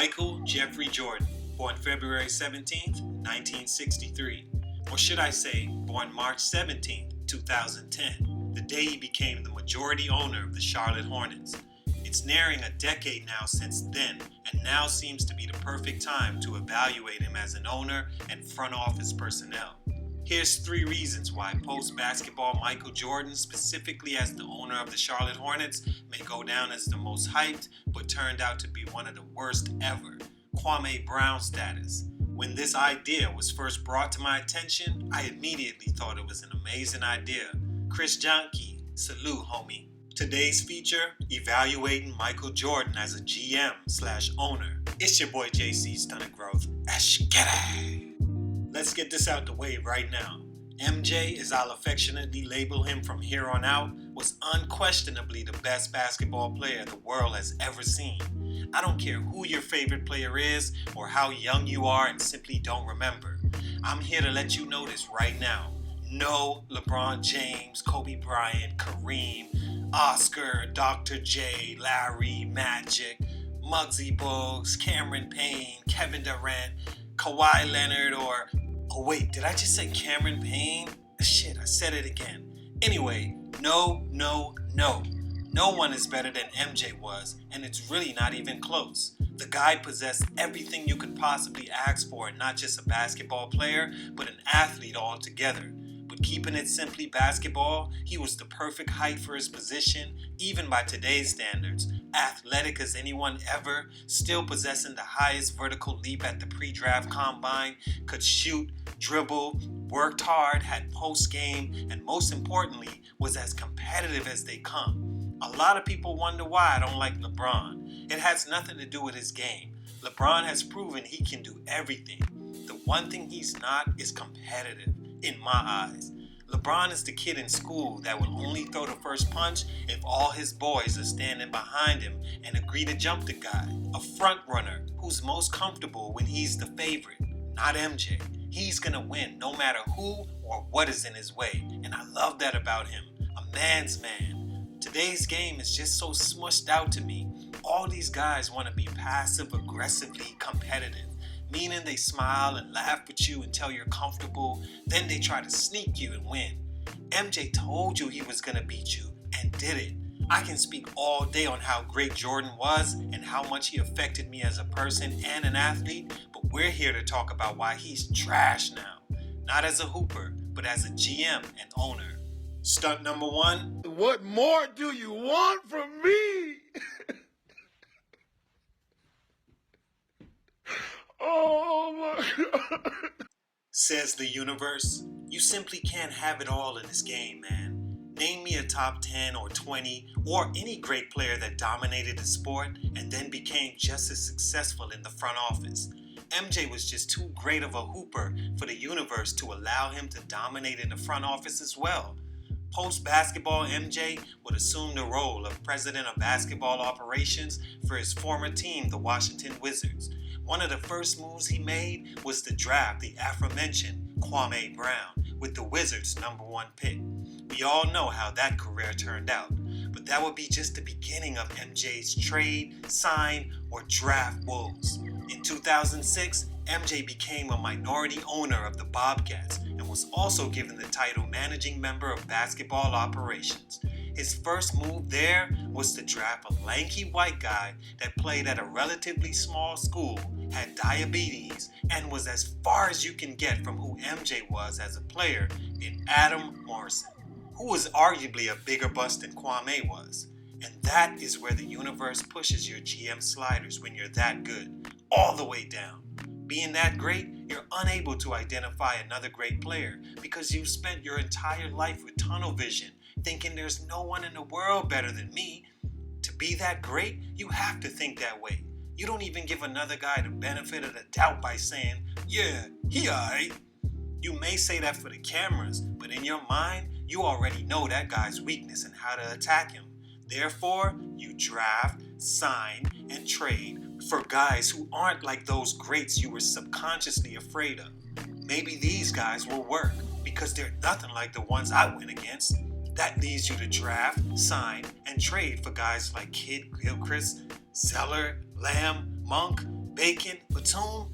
Michael Jeffrey Jordan, born February 17th, 1963. Or should I say, born March 17th, 2010, the day he became the majority owner of the Charlotte Hornets. It's nearing a decade now since then, and now seems to be the perfect time to evaluate him as an owner and front office personnel. Here's 3 reasons why post-basketball Michael Jordan, specifically as the owner of the Charlotte Hornets, may go down as the most hyped, but turned out to be one of the worst ever. Kwame Brown status. When this idea was first brought to my attention, I immediately thought it was an amazing idea. Chris Johnke, salute homie. Today's feature, evaluating Michael Jordan as a GM/owner. It's your boy JC, Stunted Growth. Let's get this out the way right now. MJ, as I'll affectionately label him from here on out, was unquestionably the best basketball player the world has ever seen. I don't care who your favorite player is or how young you are and simply don't remember. I'm here to let you know this right now. No LeBron James, Kobe Bryant, Kareem, Oscar, Dr. J, Larry, Magic, Muggsy Bogues, Cameron Payne, Kevin Durant, Kawhi Leonard, or... Oh wait, did I just say Cameron Payne? Shit, I said it again. Anyway, no. No one is better than MJ was, and it's really not even close. The guy possessed everything you could possibly ask for in not just a basketball player, but an athlete altogether. But keeping it simply basketball, he was the perfect height for his position, even by today's standards. Athletic as anyone ever, still possessing the highest vertical leap at the pre-draft combine, could shoot, dribble, worked hard, had post-game, and most importantly, was as competitive as they come. A lot of people wonder why I don't like LeBron. It has nothing to do with his game. LeBron has proven he can do everything. The one thing he's not is competitive, in my eyes. LeBron is the kid in school that will only throw the first punch if all his boys are standing behind him and agree to jump the guy. A front runner who's most comfortable when he's the favorite, not MJ. He's gonna win no matter who or what is in his way, and I love that about him. A man's man. Today's game is just so smushed out to me. All these guys want to be passive-aggressively competitive, meaning they smile and laugh at you until you're comfortable, then they try to sneak you and win. MJ told you he was going to beat you and did it. I can speak all day on how great Jordan was and how much he affected me as a person and an athlete, but we're here to talk about why he's trash now. Not as a hooper, but as a GM and owner. Stunt number 1. What more do you want from me? Oh my God. Says the universe, you simply can't have it all in this game, man. Name me a top 10 or 20 or any great player that dominated the sport and then became just as successful in the front office. MJ was just too great of a hooper for the universe to allow him to dominate in the front office as well. Post-basketball MJ would assume the role of president of basketball operations for his former team, the Washington Wizards. One of the first moves he made was to draft the aforementioned Kwame Brown with the Wizards' number 1 pick. We all know how that career turned out, but that would be just the beginning of MJ's trade, sign, or draft woes. In 2006, MJ became a minority owner of the Bobcats and was also given the title managing member of basketball operations. His first move there was to draft a lanky white guy that played at a relatively small school, had diabetes, and was as far as you can get from who MJ was as a player in Adam Morrison, who was arguably a bigger bust than Kwame was. And that is where the universe pushes your GM sliders when you're that good, all the way down. Being that great, you're unable to identify another great player because you've spent your entire life with tunnel vision, thinking there's no one in the world better than me. To be that great, you have to think that way. You don't even give another guy the benefit of the doubt by saying, yeah, he alright. You may say that for the cameras, but in your mind, you already know that guy's weakness and how to attack him. Therefore, you draft, sign, and trade for guys who aren't like those greats you were subconsciously afraid of. Maybe these guys will work because they're nothing like the ones I went against. That leads you to draft, sign, and trade for guys like Kid Gilchrist, Zeller, Lamb, Monk, Bacon, Batum,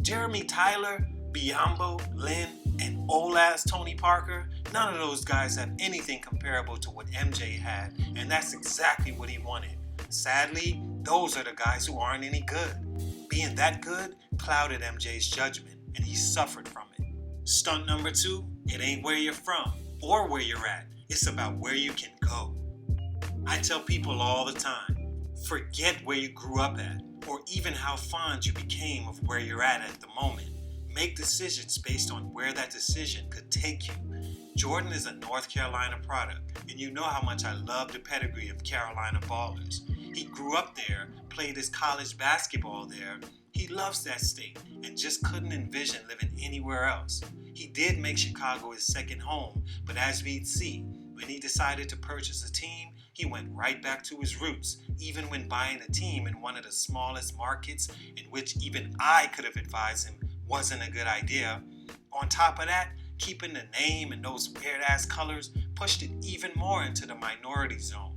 Jeremy Tyler, Biombo, Lynn, and old-ass Tony Parker, none of those guys have anything comparable to what MJ had, and that's exactly what he wanted. Sadly, those are the guys who aren't any good. Being that good clouded MJ's judgment, and he suffered from it. Stunt number 2, it ain't where you're from or where you're at. It's about where you can go. I tell people all the time, forget where you grew up at or even how fond you became of where you're at the moment. Make decisions based on where that decision could take you. Jordan is a North Carolina product, and you know how much I love the pedigree of Carolina ballers. He grew up there, played his college basketball there. He loves that state and just couldn't envision living anywhere else. He did make Chicago his second home, but as we'd see, when he decided to purchase a team, he went right back to his roots, even when buying a team in one of the smallest markets in which even I could have advised him wasn't a good idea. On top of that, keeping the name and those weird-ass colors pushed it even more into the minority zone.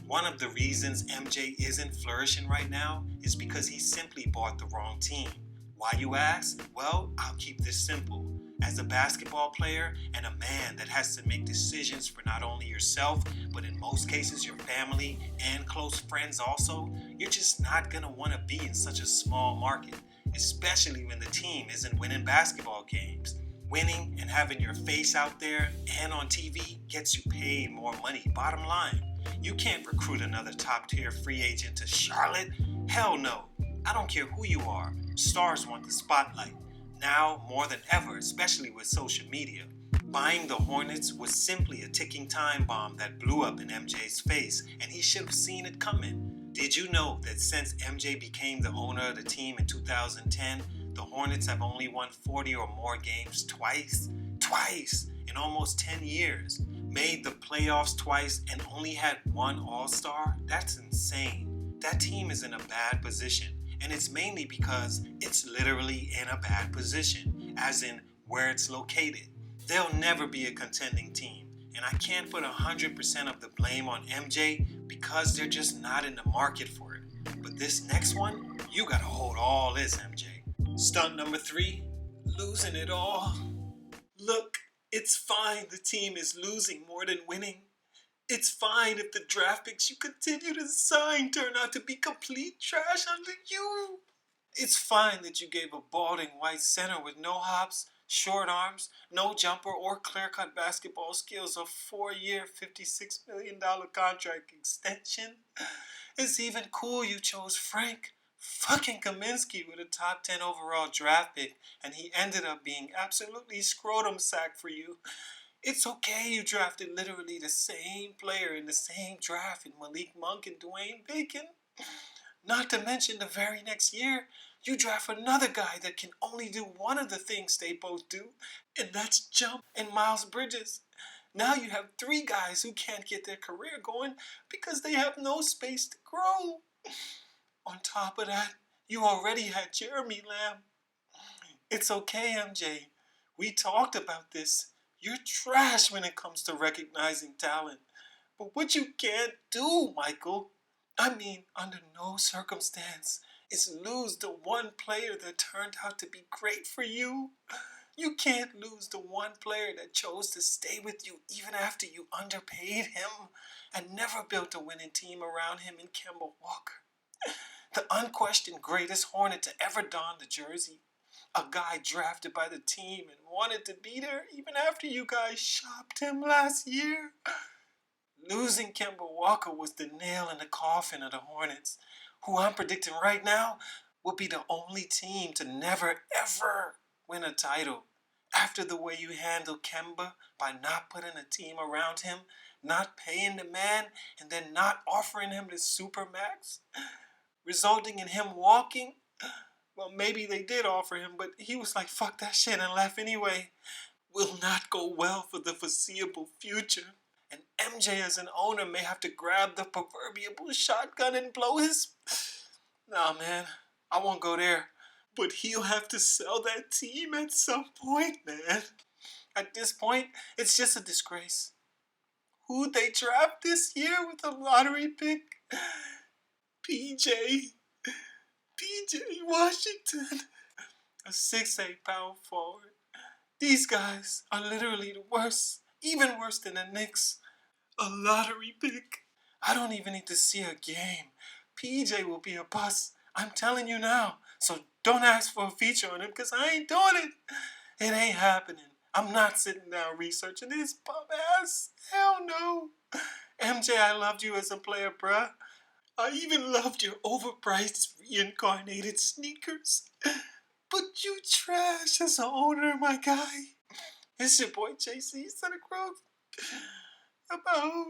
One of the reasons MJ isn't flourishing right now is because he simply bought the wrong team. Why, you ask? Well, I'll keep this simple. As a basketball player and a man that has to make decisions for not only yourself, but in most cases your family and close friends also, you're just not going to want to be in such a small market, especially when the team isn't winning basketball games. Winning and having your face out there and on TV gets you paid more money, bottom line. You can't recruit another top-tier free agent to Charlotte. Hell no. I don't care who you are. Stars want the spotlight. Now, more than ever, especially with social media. Buying the Hornets was simply a ticking time bomb that blew up in MJ's face, and he should have seen it coming. Did you know that since MJ became the owner of the team in 2010, the Hornets have only won 40 or more games twice? Twice in almost 10 years. Made the playoffs twice and only had one All-Star? That's insane. That team is in a bad position. And it's mainly because it's literally in a bad position, as in where it's located. They'll never be a contending team, and I can't put 100% of the blame on MJ because they're just not in the market for it. But this next one, you gotta hold all this, MJ. Stunt number 3, losing it all. Look, it's fine the team is losing more than winning. It's fine if the draft picks you continue to sign turn out to be complete trash under you. It's fine that you gave a balding white center with no hops, short arms, no jumper, or clear-cut basketball skills a 4-year, $56 million contract extension. It's even cool you chose Frank fucking Kaminsky with a top 10 overall draft pick, and he ended up being absolutely scrotum sack for you. It's okay you drafted literally the same player in the same draft in Malik Monk and Dwayne Bacon. Not to mention the very next year, you draft another guy that can only do one of the things they both do, and that's jump and Miles Bridges. Now you have 3 guys who can't get their career going because they have no space to grow. On top of that, you already had Jeremy Lamb. It's okay, MJ. We talked about this. You're trash when it comes to recognizing talent. But what you can't do, Michael, I mean, under no circumstance, is lose the one player that turned out to be great for you. You can't lose the one player that chose to stay with you even after you underpaid him and never built a winning team around him in Kemba Walker. The unquestioned greatest Hornet to ever don the jersey. A guy drafted by the team and wanted to be there even after you guys shopped him last year. Losing Kemba Walker was the nail in the coffin of the Hornets, who I'm predicting right now will be the only team to never ever win a title. After the way you handled Kemba by not putting a team around him, not paying the man, and then not offering him the Supermax, resulting in him walking. Well, maybe they did offer him, but he was like, fuck that shit and left anyway. Will not go well for the foreseeable future. And MJ as an owner may have to grab the proverbial shotgun and blow his... Nah, man, I won't go there. But he'll have to sell that team at some point, man. At this point, it's just a disgrace. Who'd they draft this year with a lottery pick? PJ. PJ Washington, a 6'8" power forward. These guys are literally the worst, even worse than the Knicks. A lottery pick. I don't even need to see a game. PJ will be a bust. I'm telling you now. So don't ask for a feature on him because I ain't doing it. It ain't happening. I'm not sitting down researching this bum ass. Hell no. MJ, I loved you as a player, bruh. I even loved your overpriced reincarnated sneakers. But you trash as an owner, my guy. It's your boy JC Stunted Growth. About